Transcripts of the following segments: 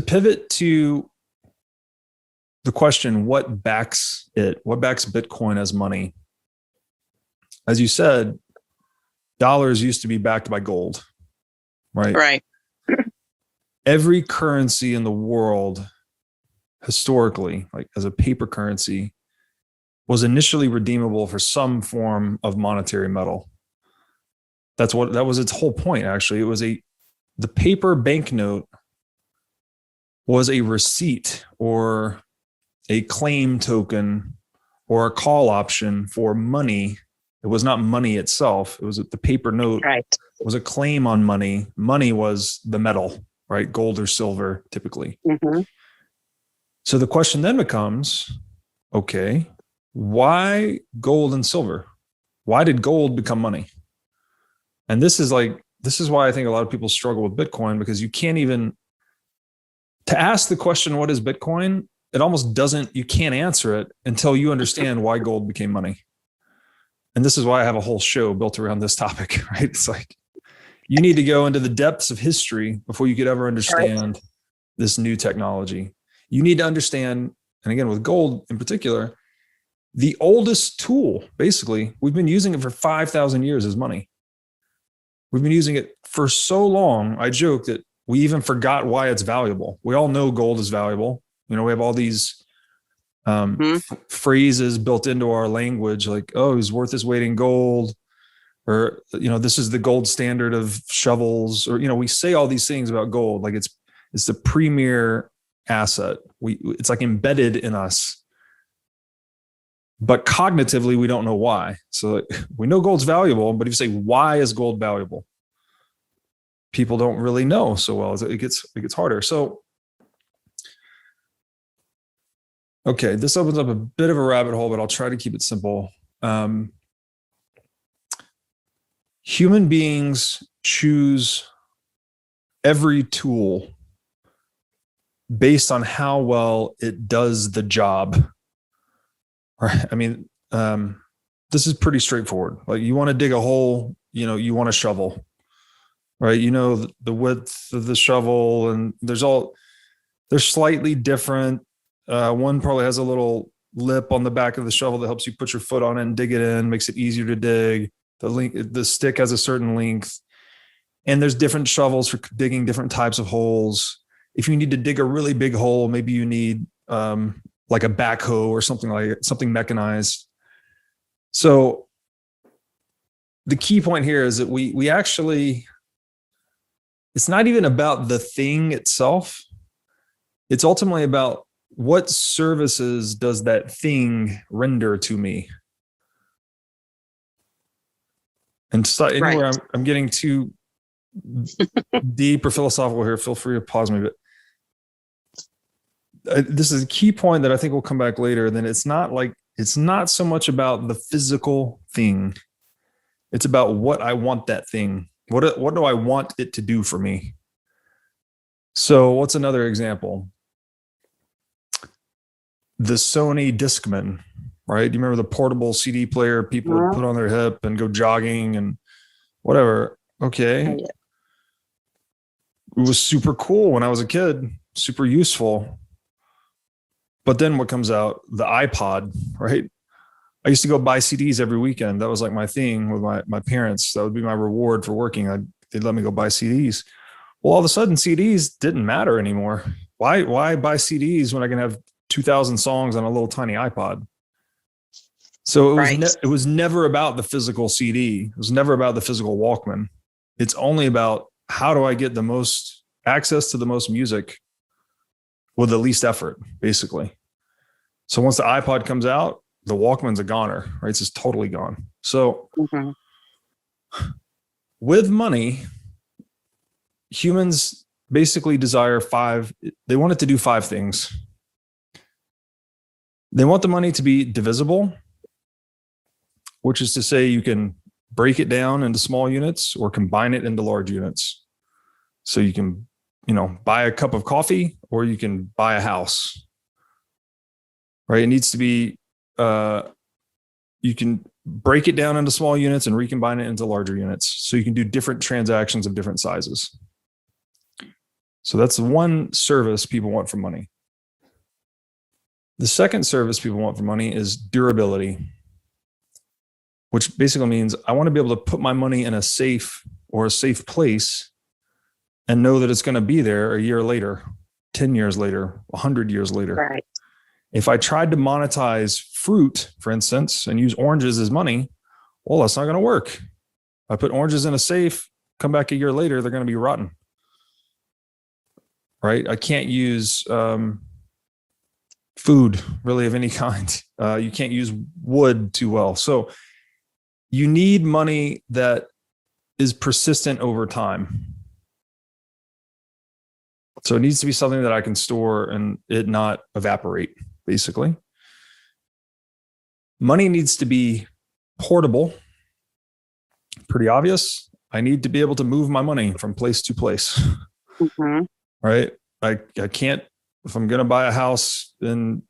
pivot to the question, what backs it? What backs Bitcoin as money? As you said, dollars used to be backed by gold, right? Right. Every currency in the world, historically, like as a paper currency, was initially redeemable for some form of monetary metal. That was its whole point, actually. It was the paper banknote was a receipt or a claim token or a call option for money. It was not money itself. It was the paper note was a claim on money. Money was the metal, right? Gold or silver, typically. Mm-hmm. So the question then becomes, okay, why gold and silver? Why did gold become money? And this is why I think a lot of people struggle with Bitcoin, because you can't even, to ask the question, what is Bitcoin? It almost doesn't, you can't answer it until you understand why gold became money. And this is why I have a whole show built around this topic, right? It's like, you need to go into the depths of history before you could ever understand this new technology. You need to understand, and again, with gold in particular, the oldest tool, basically, we've been using it for 5,000 years as money. We've been using it for so long. I joke that we even forgot why it's valuable. We all know gold is valuable. We have all these phrases built into our language, like, oh, he's worth his weight in gold, or, this is the gold standard of shovels, or, we say all these things about gold, like it's the premier asset. It's like embedded in us, but cognitively, we don't know why. So we know gold's valuable, but if you say, why is gold valuable? People don't really know so well. It gets harder. So, okay, this opens up a bit of a rabbit hole, but I'll try to keep it simple. Human beings choose every tool based on how well it does the job. Right? I mean, this is pretty straightforward. Like, you want to dig a hole, you want a shovel, right? The width of the shovel, and they're slightly different. One probably has a little lip on the back of the shovel that helps you put your foot on it and dig it in, makes it easier to dig. The stick has a certain length, and there's different shovels for digging different types of holes. If you need to dig a really big hole, maybe you need like a backhoe or something mechanized. So the key point here is that we actually, it's not even about the thing itself. It's ultimately about what services does that thing render to me. And so anywhere I'm getting too deep or philosophical here, feel free to pause me. But this is a key point that I think will come back later. Then it's not so much about the physical thing. It's about what I want that thing. What do I want it to do for me? So what's another example? The Sony Discman, right? Do you remember the portable CD player people would put on their hip and go jogging and whatever? Okay. It was super cool when I was a kid, super useful. But then what comes out? The iPod, right? I used to go buy CDs every weekend. That was like my thing with my parents. That would be my reward for working. They'd let me go buy CDs. Well, all of a sudden, CDs didn't matter anymore. Why buy CDs when I can have 2,000 songs on a little tiny iPod? So it was never about the physical CD. It was never about the physical Walkman. It's only about, how do I get the most access to the most music with the least effort, basically. So once the iPod comes out, the Walkman's a goner, right? It's just totally gone. So with money, humans basically desire they want it to do 5 things. They want the money to be divisible, which is to say you can break it down into small units or combine it into large units. So you can, buy a cup of coffee, or you can buy a house, right? It needs to be, you can break it down into small units and recombine it into larger units. So you can do different transactions of different sizes. So that's the one service people want from money. The second service people want from money is durability, which basically means I want to be able to put my money in a safe place and know that it's going to be there a year later, 10 years later, 100 years later. Right. If I tried to monetize fruit, for instance, and use oranges as money, well, that's not going to work. I put oranges in a safe, come back a year later, they're going to be rotten. Right? I can't use food really of any kind. You can't use wood too well. So you need money that is persistent over time. So it needs to be something that I can store and it not evaporate, basically. Money needs to be portable. Pretty obvious. I need to be able to move my money from place to place. Mm-hmm. Right? I can't, if I'm going to buy a house in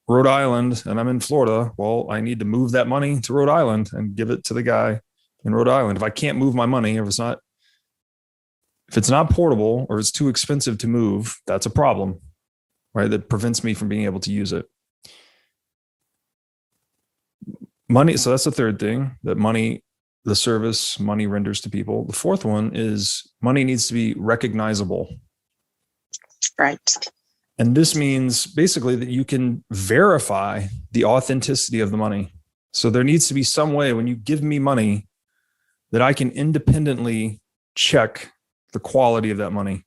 Rhode Island and I'm in Florida, well, I need to move that money to Rhode Island and give it to the guy in Rhode Island. If I can't move my money, if it's not portable or it's too expensive to move, that's a problem, right? That prevents me from being able to use it. Money. So that's the third thing that money, the service money renders to people. The fourth one is money needs to be recognizable. Right. And this means basically that you can verify the authenticity of the money. So there needs to be some way when you give me money that I can independently check the quality of that money.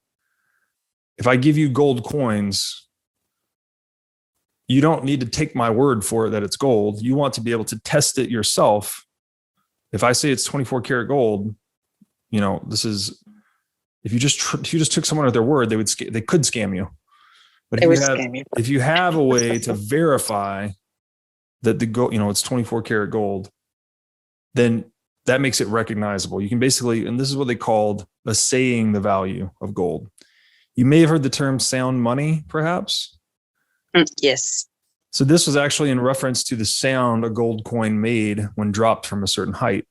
If I give you gold coins, you don't need to take my word for it that it's gold. You want to be able to test it yourself. If I say it's 24 karat gold, this is, if you just took someone at their word, they could scam you. But if you have a way to verify that the gold, it's 24 karat gold, then that makes it recognizable. You can basically, and this is what they called assaying the value of gold. You may have heard the term sound money, perhaps. Yes. So this was actually in reference to the sound a gold coin made when dropped from a certain height.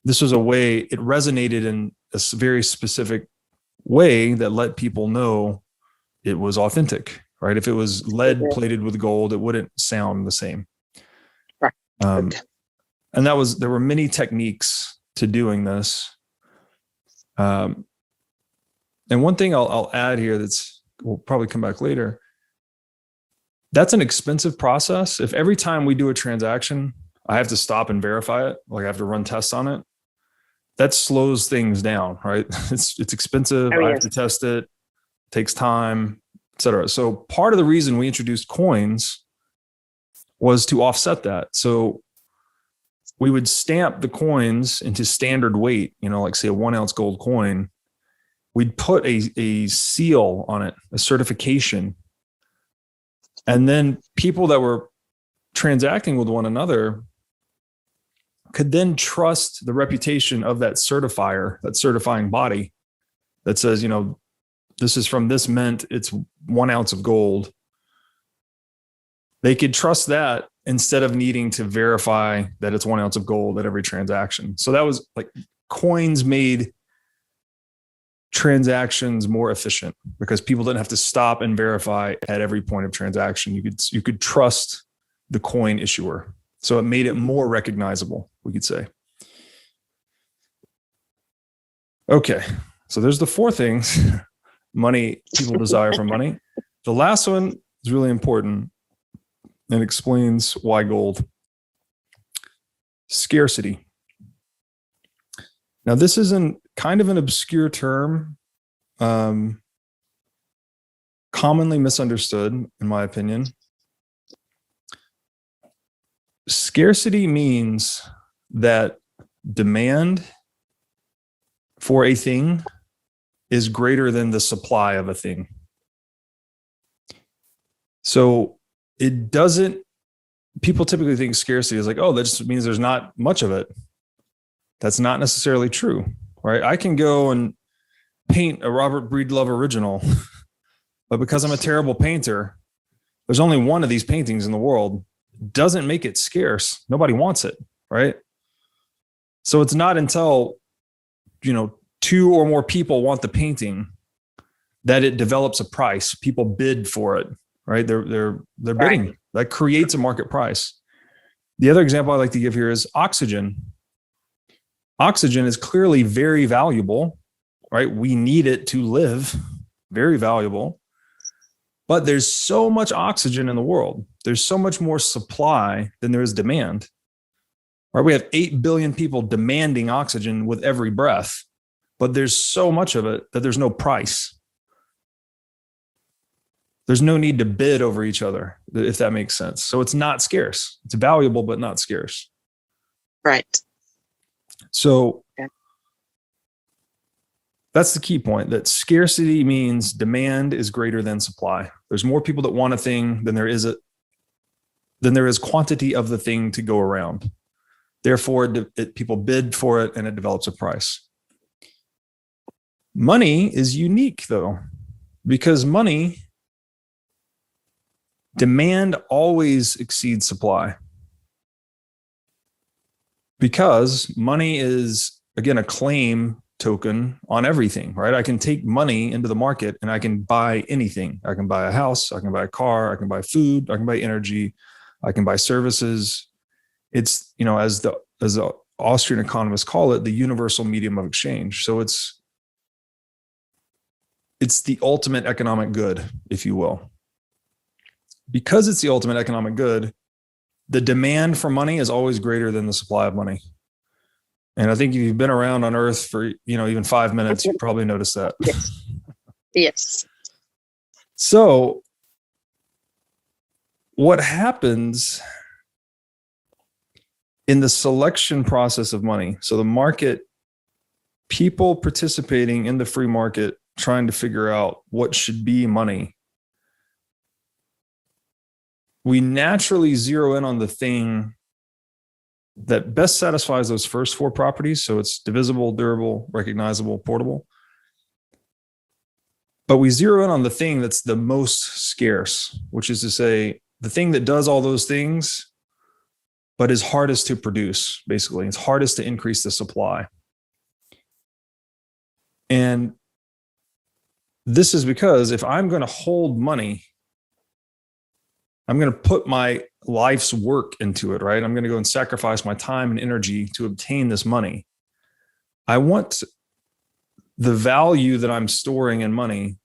This was a way, it resonated in a very specific way that let people know it was authentic, right? If it was lead plated with gold, it wouldn't sound the same. Right. And there were many techniques to doing this. And one thing I'll add here we'll probably come back later. That's an expensive process. If every time we do a transaction, I have to stop and verify it, like I have to run tests on it, that slows things down, right? It's expensive. I have to test it. Takes time, et cetera. So part of the reason we introduced coins was to offset that. So we would stamp the coins into standard weight, like say a 1 ounce gold coin. We'd put a seal on it, a certification. And then people that were transacting with one another could then trust the reputation of that certifier, that certifying body that says, this is from this mint, it's 1 ounce of gold. They could trust that instead of needing to verify that it's 1 ounce of gold at every transaction. So that was like coins made transactions more efficient because people didn't have to stop and verify at every point of transaction. You could trust the coin issuer. So it made it more recognizable, we could say. Okay, so there's the four things money people desire from money. The last one is really important and explains why gold. Scarcity. Now, this is kind of an obscure term, commonly misunderstood, in my opinion. Scarcity means that demand for a thing is greater than the supply of a thing. So it doesn't, people typically think scarcity is like, oh, that just means there's not much of it. That's not necessarily true, right? I can go and paint a Robert Breedlove original, but because I'm a terrible painter, there's only one of these paintings in the world. Doesn't make it scarce. Nobody wants it, right? So it's not until, 2 or more people want the painting that it develops a price. People bid for it, right? They're bidding. Right. That creates a market price. The other example I like to give here is oxygen. Oxygen is clearly very valuable, right? We need it to live, very valuable. But there's so much oxygen in the world. There's so much more supply than there is demand. Right? We have 8 billion people demanding oxygen with every breath, but there's so much of it that there's no price. There's no need to bid over each other, if that makes sense. So it's not scarce. It's valuable, but not scarce. Right. So that's the key point, that scarcity means demand is greater than supply. There's more people that want a thing than there is quantity of the thing to go around. Therefore, people bid for it and it develops a price. Money is unique though, because money, demand always exceeds supply. Because money is, again, a claim token on everything, right? I can take money into the market and I can buy anything. I can buy a house, I can buy a car, I can buy food, I can buy energy, I can buy services. It's, as the Austrian economists call it, the universal medium of exchange. So it's the ultimate economic good, if you will. Because it's the ultimate economic good, the demand for money is always greater than the supply of money. And I think if you've been around on Earth for, even 5 minutes, you probably noticed that. Yes. Yes. So what happens in the selection process of money? So the market, people participating in the free market, trying to figure out what should be money. We naturally zero in on the thing that best satisfies those first 4 properties. So it's divisible, durable, recognizable, portable. But we zero in on the thing that's the most scarce, which is to say the thing that does all those things, but is hardest to produce, basically. It's hardest to increase the supply. And this is because if I'm going to hold money, I'm going to put my life's work into it, right? I'm going to go and sacrifice my time and energy to obtain this money. I want the value that I'm storing in money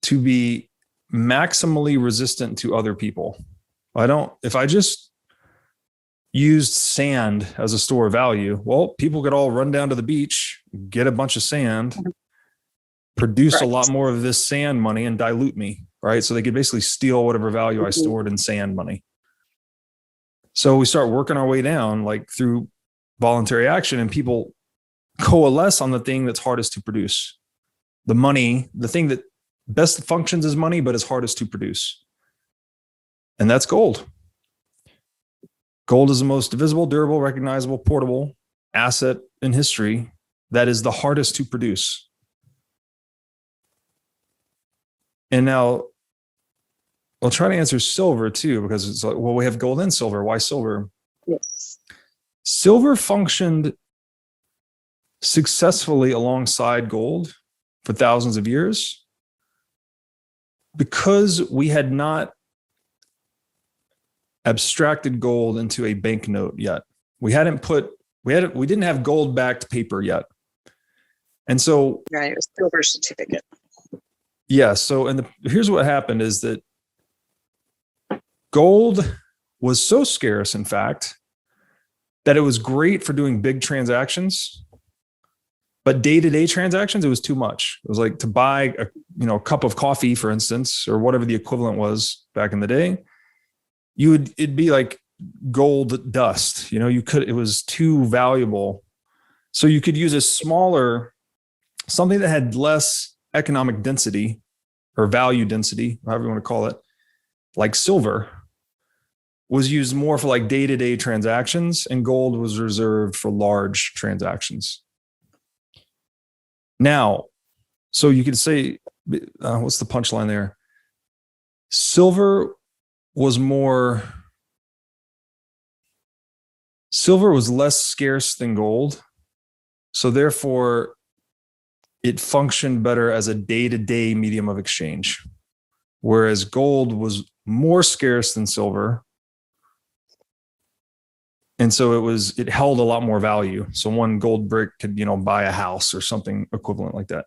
to be maximally resistant to other people. If I just used sand as a store of value, well, people could all run down to the beach, get a bunch of sand, produce a lot more of this sand money and dilute me, right? So they could basically steal whatever value I stored in sand money. So we start working our way down, like through voluntary action, and people coalesce on the thing that's hardest to produce. The money, the thing that best functions as money, but is hardest to produce. And that's gold. Gold is the most divisible, durable, recognizable, portable asset in history that is the hardest to produce. And now I'll try to answer silver too, because it's like, well, we have gold and silver. Why silver? Yes. Silver functioned successfully alongside gold for thousands of years because we had not abstracted gold into a banknote yet. We didn't have gold backed paper yet. And so, Right. It was silver certificate. yeah. So, here's what happened is that gold was so scarce, in fact, that it was great for doing big transactions, but day-to-day transactions, it was too much. It was like to buy a cup of coffee, for instance, or whatever the equivalent was back in the day. It'd be like gold dust. It was too valuable. So you could use something that had less economic density or value density, however you want to call it, like silver, was used more for like day-to-day transactions, and gold was reserved for large transactions. Now, so you could say, what's the punchline there? Silver was less scarce than gold. So therefore, it functioned better as a day-to-day medium of exchange, whereas gold was more scarce than silver. And so it held a lot more value. So one gold brick could, buy a house or something equivalent like that.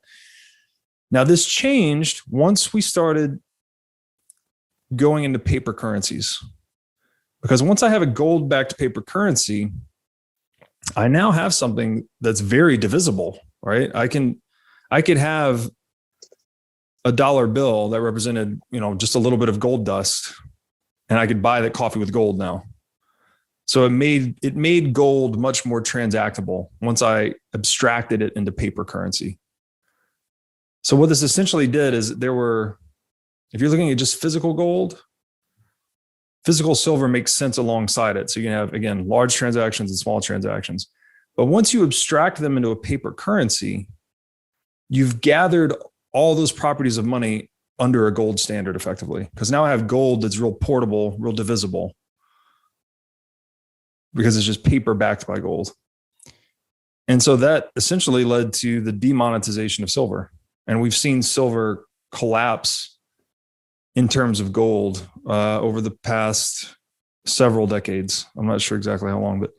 Now this changed once we started going into paper currencies, because once I have a gold backed paper currency, I now have something that's very divisible, right? I could have a dollar bill that represented, just a little bit of gold dust, and I could buy that coffee with gold now. So it made gold much more transactable once I abstracted it into paper currency. So what this essentially did is if you're looking at just physical gold, physical silver makes sense alongside it. So you can have, again, large transactions and small transactions. But once you abstract them into a paper currency, you've gathered all those properties of money under a gold standard effectively. Because now I have gold that's real portable, real divisible, because it's just paper backed by gold. And so that essentially led to the demonetization of silver. And we've seen silver collapse in terms of gold over the past several decades. I'm not sure exactly how long, but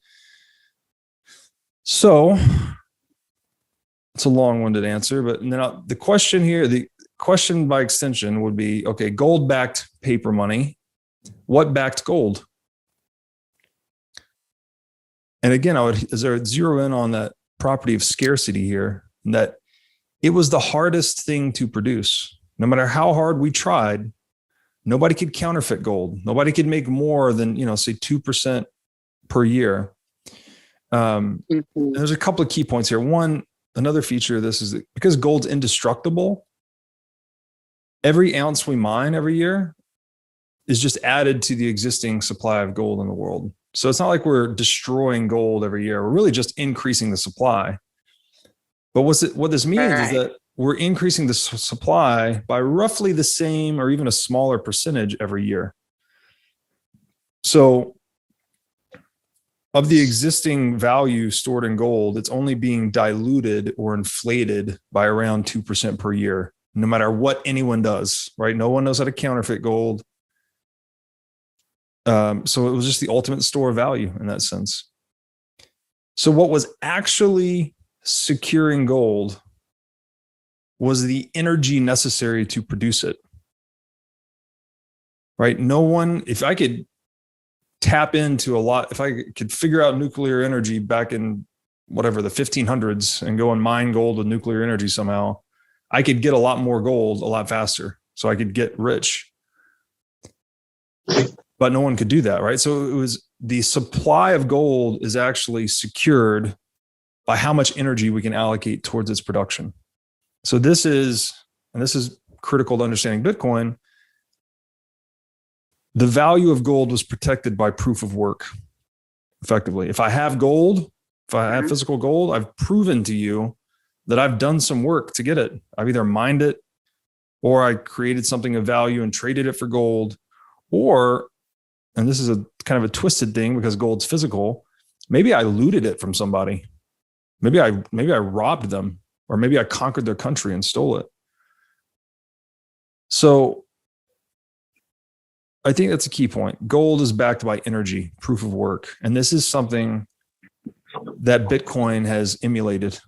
so it's a long-winded answer. But then the question here, the question by extension would be, okay, gold-backed paper money, what backed gold? And again, I would zero in on that property of scarcity here, that it was the hardest thing to produce. No matter how hard we tried, nobody could counterfeit gold. Nobody could make more than, say 2% per year. There's a couple of key points here. One, another feature of this is that because gold's indestructible, every ounce we mine every year is just added to the existing supply of gold in the world. So it's not like we're destroying gold every year. We're really just increasing the supply. But what this means is that we're increasing the supply by roughly the same or even a smaller percentage every year. So of the existing value stored in gold, it's only being diluted or inflated by around 2% per year, no matter what anyone does, right? No one knows how to counterfeit gold. So it was just the ultimate store of value in that sense. So what was actually securing gold was the energy necessary to produce it, right? If I could tap into if I could figure out nuclear energy back in whatever, the 1500s and go and mine gold with nuclear energy somehow, I could get a lot more gold a lot faster. So I could get rich. But no one could do that, right? So it was the supply of gold is actually secured by how much energy we can allocate towards its production. So this is critical to understanding Bitcoin. The value of gold was protected by proof of work, effectively. If I have gold, if I have physical gold, I've proven to you that I've done some work to get it. I've either mined it, or I created something of value and traded it for gold, or, and this is a kind of a twisted thing because gold's physical, maybe I looted it from somebody. Maybe I robbed them, or maybe I conquered their country and stole it. So I think that's a key point. Gold is backed by energy, proof of work. And this is something that Bitcoin has emulated